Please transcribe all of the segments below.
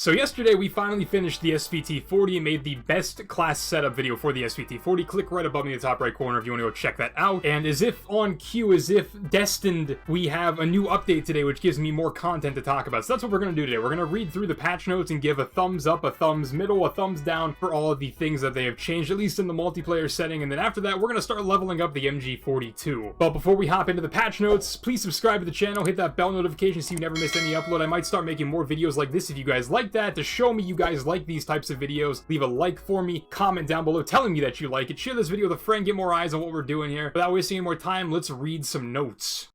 So yesterday we finally finished the SVT-40 and made the best class setup video for the SVT-40. Click right above me in the top right corner if you want to go check that out. And as if on cue, as if destined, we have a new update today which gives me more content to talk about. So that's what we're going to do today. We're going to read through the patch notes and give a thumbs up, a thumbs middle, a thumbs down for all of the things that they have changed, at least in the multiplayer setting. And then after that, we're going to start leveling up the MG42. But before we hop into the patch notes, please subscribe to the channel, hit that bell notification so you never miss any upload. I might start making more videos like this if you guys like that. To show me you guys like these types of videos, leave a like for me, comment down below telling me that you like it, share this video with a friend, get more eyes on what we're doing here. Without wasting any more time, let's read some notes.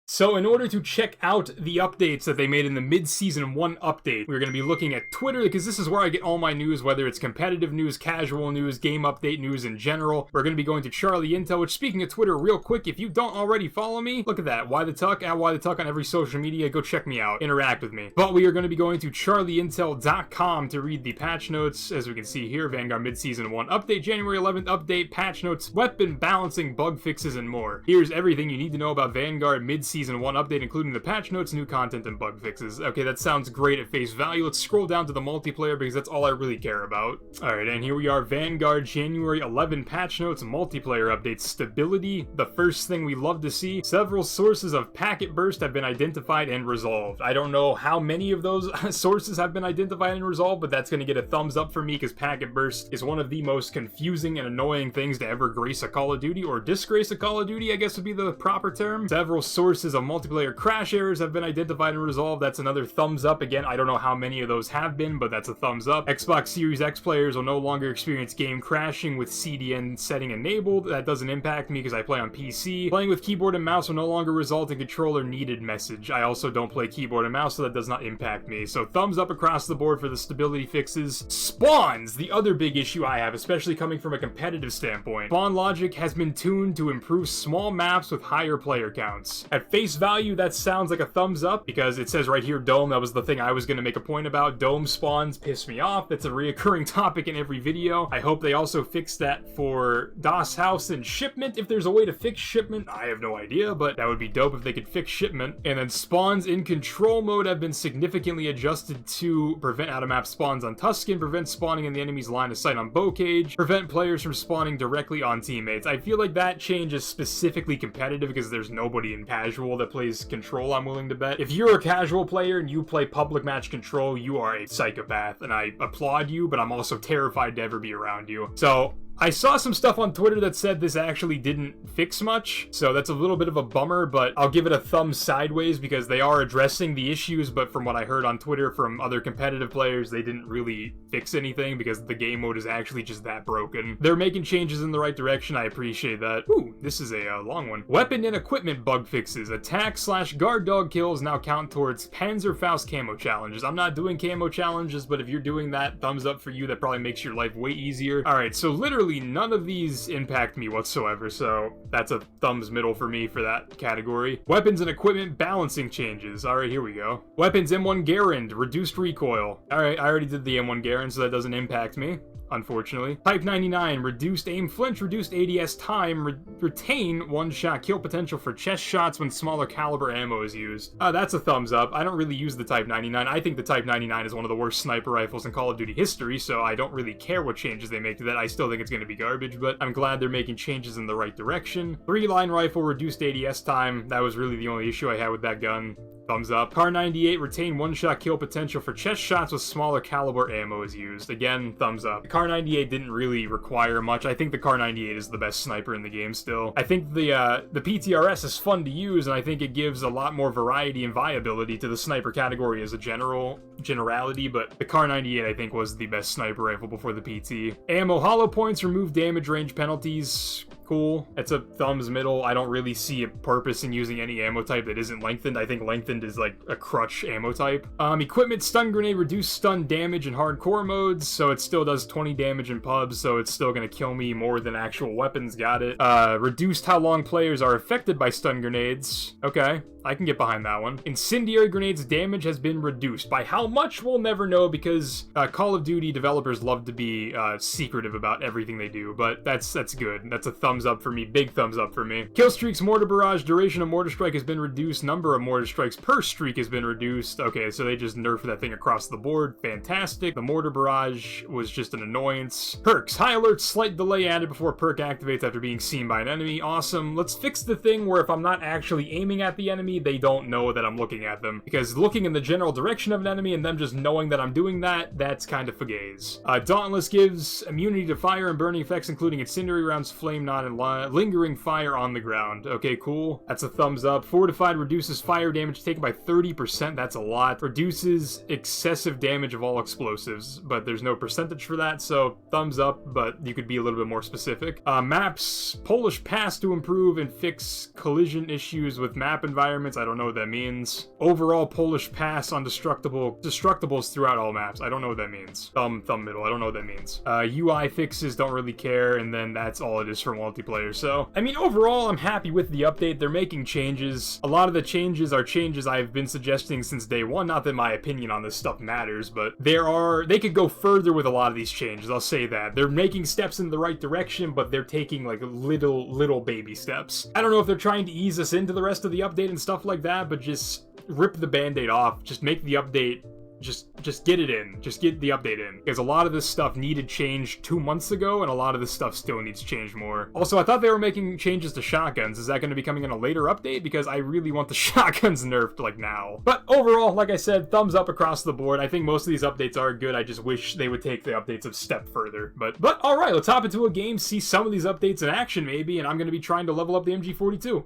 So in order to check out the updates that they made in the mid-season 1 update, we're going to be looking at Twitter because this is where I get all my news, whether it's competitive news, casual news, game update news in general. We're going to be going to Charlie Intel, which, speaking of Twitter real quick, if you don't already follow me, look at that. Why the Tuck? At Why the Tuck on every social media. Go check me out. Interact with me. But we are going to be going to charlieintel.com to read the patch notes. As we can see here, Vanguard mid-season 1 update, January 11th update, patch notes, weapon balancing, bug fixes, and more. Here's everything you need to know about Vanguard mid-season Season 1 update, including the patch notes, new content, and bug fixes. Okay, that sounds great at face value. Let's scroll down to the multiplayer because that's all I really care about. Alright, and here we are, Vanguard January 11 patch notes, multiplayer updates, stability, the first thing we love to see. Several sources of packet burst have been identified and resolved. I don't know how many of those sources have been identified and resolved, but that's going to get a thumbs up for me because packet burst is one of the most confusing and annoying things to ever grace a Call of Duty, or disgrace a Call of Duty, I guess would be the proper term. Several sources of multiplayer crash errors have been identified and resolved. That's another thumbs up. Again, I don't know how many of those have been, but that's a thumbs up. Xbox Series X players will no longer experience game crashing with CDN setting enabled. That doesn't impact me because I play on PC. Playing with keyboard and mouse will no longer result in controller needed message. I also don't play keyboard and mouse, so that does not impact me. So thumbs up across the board for the stability fixes. Spawns, the other big issue I have, especially coming from a competitive standpoint. Spawn logic has been tuned to improve small maps with higher player counts. At face value, that sounds like a thumbs up because it says right here dome. That was the thing I was going to make a point about. Dome spawns piss me off. That's a reoccurring topic in every video. I hope they also fix that for DOS house and shipment. If there's a way to fix shipment, I have no idea, but that would be dope if they could fix shipment. And then spawns in control mode have been significantly adjusted to prevent out-of-map spawns on Tuscan, prevent spawning in the enemy's line of sight on Bow Cage, prevent players from spawning directly on teammates. I feel like that change is specifically competitive because there's nobody in casual that plays control, I'm willing to bet. If you're a casual player and you play public match control, you are a psychopath, and I applaud you, but I'm also terrified to ever be around you. So I saw some stuff on Twitter that said this actually didn't fix much, so that's a little bit of a bummer, but I'll give it a thumb sideways because they are addressing the issues, but from what I heard on Twitter from other competitive players, they didn't really fix anything because the game mode is actually just that broken. They're making changes in the right direction, I appreciate that. Ooh, this is a long one. Weapon and equipment bug fixes. Attack/guard dog kills now count towards Panzerfaust camo challenges. I'm not doing camo challenges, but if you're doing that, thumbs up for you. That probably makes your life way easier. Alright, so literally none of these impact me whatsoever, so that's a thumbs middle for me for that category. Weapons and equipment balancing changes. Alright, here we go. Weapons M1 Garand, reduced recoil. Alright, I already did the M1 Garand, so that doesn't impact me, unfortunately. Type 99, reduced aim flinch, reduced ADS time, retain one-shot kill potential for chest shots when smaller caliber ammo is used. That's a thumbs up. I don't really use the Type 99. I think the Type 99 is one of the worst sniper rifles in Call of Duty history, so I don't really care what changes they make to that. I still think it's going to be garbage, but I'm glad they're making changes in the right direction. 3-line rifle, reduced ADS time. That was really the only issue I had with that gun. Thumbs up. Car 98, retain one-shot kill potential for chest shots with smaller caliber ammo is used. Again, thumbs up. The Car 98 didn't really require much. I think the Car 98 is the best sniper in the game still. I think the PTRS is fun to use, and I think it gives a lot more variety and viability to the sniper category as a generality, but the Car 98 I think was the best sniper rifle before the PT. Ammo hollow points, remove damage range penalties. Cool. It's a thumbs middle. I don't really see a purpose in using any ammo type that isn't lengthened. I think lengthened is like a crutch ammo type. Equipment stun grenade, reduced stun damage in hardcore modes, so it still does 20 damage in pubs, so it's still gonna kill me more than actual weapons. Got it. Reduced how long players are affected by stun grenades. Okay. I can get behind that one. Incendiary grenades damage has been reduced. By how much, we'll never know because Call of Duty developers love to be secretive about everything they do, but that's good. That's a thumbs thumbs up for me, big thumbs up for me. Kill streaks, mortar barrage, duration of mortar strike has been reduced, number of mortar strikes per streak has been reduced. Okay, so they just nerfed that thing across the board. Fantastic. The mortar barrage was just an annoyance. Perks, high alert, slight delay added before perk activates after being seen by an enemy. Awesome. Let's fix the thing where if I'm not actually aiming at the enemy, they don't know that I'm looking at them. Because looking in the general direction of an enemy and them just knowing that I'm doing that, that's kind of fugazi. Dauntless gives immunity to fire and burning effects, including incendiary rounds, flame knot, and lingering fire on the ground. Okay, cool. That's a thumbs up. Fortified reduces fire damage taken by 30%. That's a lot. Reduces excessive damage of all explosives, but there's no percentage for that, so thumbs up, but you could be a little bit more specific. Maps, Polish Pass to improve and fix collision issues with map environments. I don't know what that means. Overall Polish Pass on destructibles throughout all maps. I don't know what that means. Thumb middle. I don't know what that means. UI fixes, don't really care, and then that's all it is for multiplayer. So, I mean, overall, I'm happy with the update. They're making changes. A lot of the changes are changes I've been suggesting since day one. Not that my opinion on this stuff matters, but they could go further with a lot of these changes. I'll say that. They're making steps in the right direction, but they're taking like little baby steps. I don't know if they're trying to ease us into the rest of the update and stuff like that, but just rip the band-aid off. Just make the update. Just get it in. Just get the update in. Because a lot of this stuff needed change 2 months ago, and a lot of this stuff still needs change more. Also, I thought they were making changes to shotguns. Is that going to be coming in a later update? Because I really want the shotguns nerfed, like, now. But overall, like I said, thumbs up across the board. I think most of these updates are good. I just wish they would take the updates a step further. But alright, let's hop into a game, see some of these updates in action, maybe, and I'm going to be trying to level up the MG42.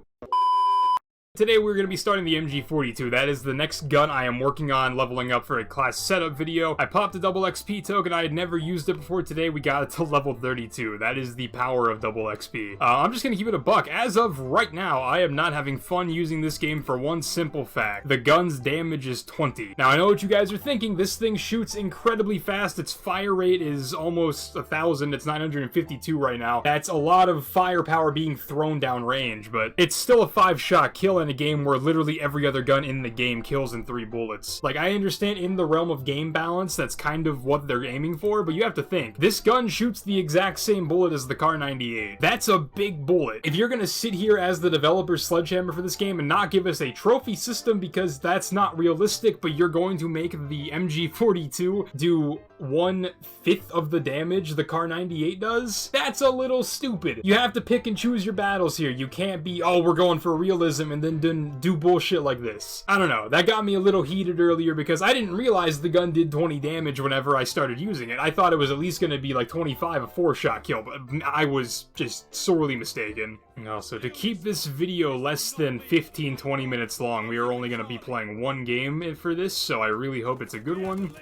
Today we're going to be starting the MG42. That is the next gun I am working on leveling up for a class setup video. I popped a double XP token. I had never used it before. Today we got it to level 32. That is the power of double XP. I'm just going to keep it a buck. As of right now, I am not having fun using this game for one simple fact. The gun's damage is 20. Now I know what you guys are thinking. This thing shoots incredibly fast. Its fire rate is almost 1,000. It's 952 right now. That's a lot of firepower being thrown down range, but it's still a 5-shot kill in a game where literally every other gun in the game kills in 3 bullets. Like, I understand in the realm of game balance, that's kind of what they're aiming for, but you have to think, this gun shoots the exact same bullet as the Kar 98. That's a big bullet. If you're gonna sit here as the developer's sledgehammer for this game and not give us a trophy system because that's not realistic, but you're going to make the MG42 do 1/5 of the damage the Kar 98 does, that's a little stupid. You have to pick and choose your battles here. You can't be, oh, we're going for realism and then do bullshit like this. I don't know. That got me a little heated earlier because I didn't realize the gun did 20 damage whenever I started using it. I thought it was at least going to be like 25, a 4-shot kill, but I was just sorely mistaken. Also, to keep this video less than 15-20 minutes long, we are only going to be playing one game for this, so I really hope it's a good one.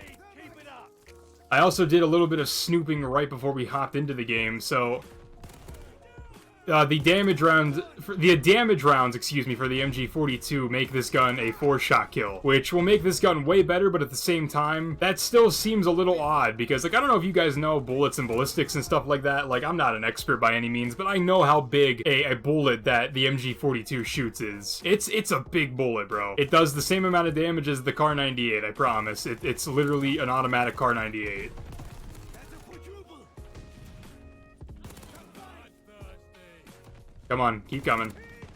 I also did a little bit of snooping right before we hopped into the game, so the damage rounds, for the MG42 make this gun a 4-shot kill, which will make this gun way better, but at the same time, that still seems a little odd, because, like, I don't know if you guys know bullets and ballistics and stuff like that. Like, I'm not an expert by any means, but I know how big a bullet that the MG42 shoots is. It's a big bullet, bro. It does the same amount of damage as the Kar 98, I promise. It's literally an automatic Kar 98. Come on, keep coming.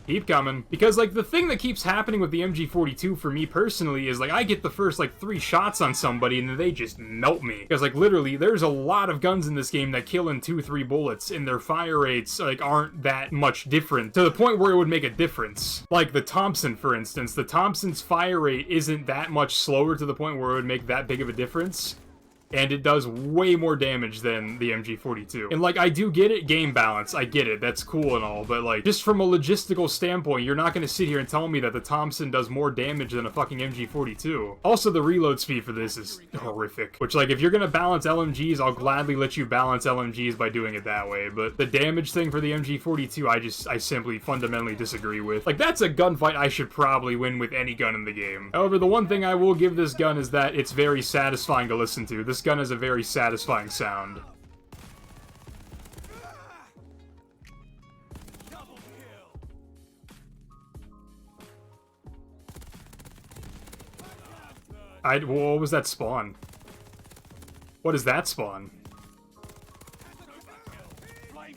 Keep coming. Because, like, the thing that keeps happening with the MG42 for me personally is, like, I get the first, like, 3 shots on somebody and then they just melt me. Because, like, literally, there's a lot of guns in this game that kill in 2-3 bullets and their fire rates, like, aren't that much different to the point where it would make a difference. Like, the Thompson, for instance. The Thompson's fire rate isn't that much slower to the point where it would make that big of a difference. And it does way more damage than the MG42. And, like, I do get it, game balance, I get it, that's cool and all, but, like, just from a logistical standpoint, you're not gonna sit here and tell me that the Thompson does more damage than a fucking MG42. Also, the reload speed for this is horrific. Which, like, if you're gonna balance LMGs, I'll gladly let you balance LMGs by doing it that way, but the damage thing for the MG42, I simply fundamentally disagree with. Like, that's a gunfight I should probably win with any gun in the game. However, the one thing I will give this gun is that it's very satisfying to listen to. This gun has a very satisfying sound. What was that spawn? What is that spawn?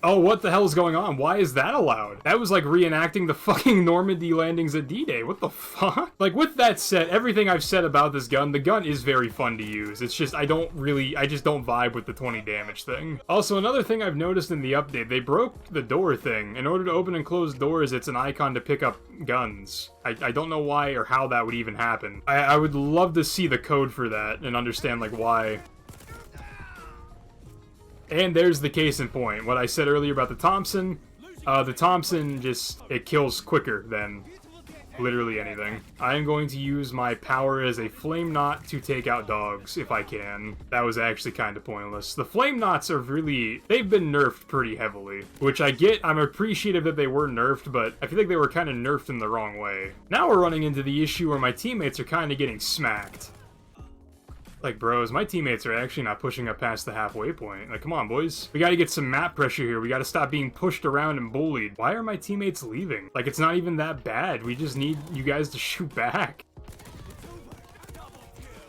Oh, what the hell is going on? Why is that allowed? That was like reenacting the fucking Normandy landings at D-Day. What the fuck? Like, with that said, everything I've said about this gun, the gun is very fun to use. It's just, I just don't vibe with the 20 damage thing. Also, another thing I've noticed in the update, they broke the door thing. In order to open and close doors, it's an icon to pick up guns. I don't know why or how that would even happen. I would love to see the code for that and understand, like, why. And there's the case in point. What I said earlier about the Thompson just, it kills quicker than literally anything. I am going to use my power as a flame knot to take out dogs, if I can. That was actually kind of pointless. The flame knots are really, they've been nerfed pretty heavily, which I get. I'm appreciative that they were nerfed, but I feel like they were kind of nerfed in the wrong way. Now we're running into the issue where my teammates are kind of getting smacked. Like, bros, my teammates are actually not pushing up past the halfway point. Like, come on, boys. We gotta get some map pressure here. We gotta stop being pushed around and bullied. Why are my teammates leaving? Like, it's not even that bad. We just need you guys to shoot back.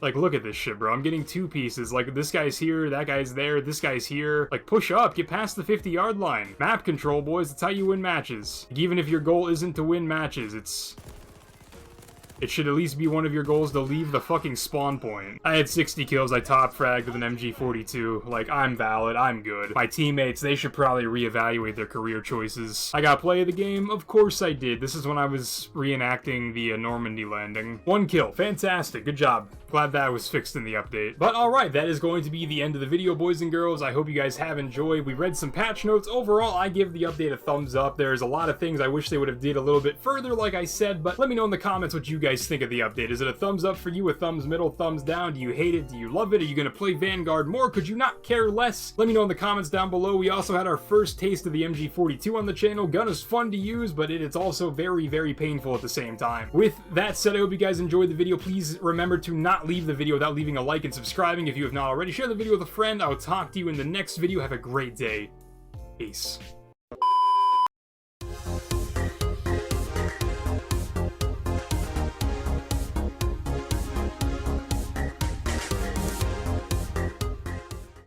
Like, look at this shit, bro. I'm getting two pieces. Like, this guy's here, that guy's there, this guy's here. Like, push up, get past the 50-yard line. Map control, boys. That's how you win matches. Like, even if your goal isn't to win matches, it should at least be one of your goals to leave the fucking spawn point. I had 60 kills, I top fragged with an MG42. Like, I'm valid, I'm good. My teammates, they should probably reevaluate their career choices. I got play of the game? Of course I did. This is when I was reenacting the Normandy landing. 1 kill, fantastic, good job. Glad that was fixed in the update. But alright, that is going to be the end of the video, boys and girls. I hope you guys have enjoyed. We read some patch notes. Overall, I give the update a thumbs up. There's a lot of things I wish they would have did a little bit further, like I said, but let me know in the comments what you guys think of the update. Is it a thumbs up for you, a thumbs middle, thumbs down? Do you hate it? Do you love it? Are you going to play Vanguard more? Could you not care less? Let me know in the comments down below. We also had our first taste of the MG42 on the channel. Gun is fun to use, but it's also very, very painful at the same time. With that said, I hope you guys enjoyed the video. Please remember to not leave the video without leaving a like and subscribing if you have not already. Share the video with a friend. I will talk to you in the next video. Have a great day. Peace.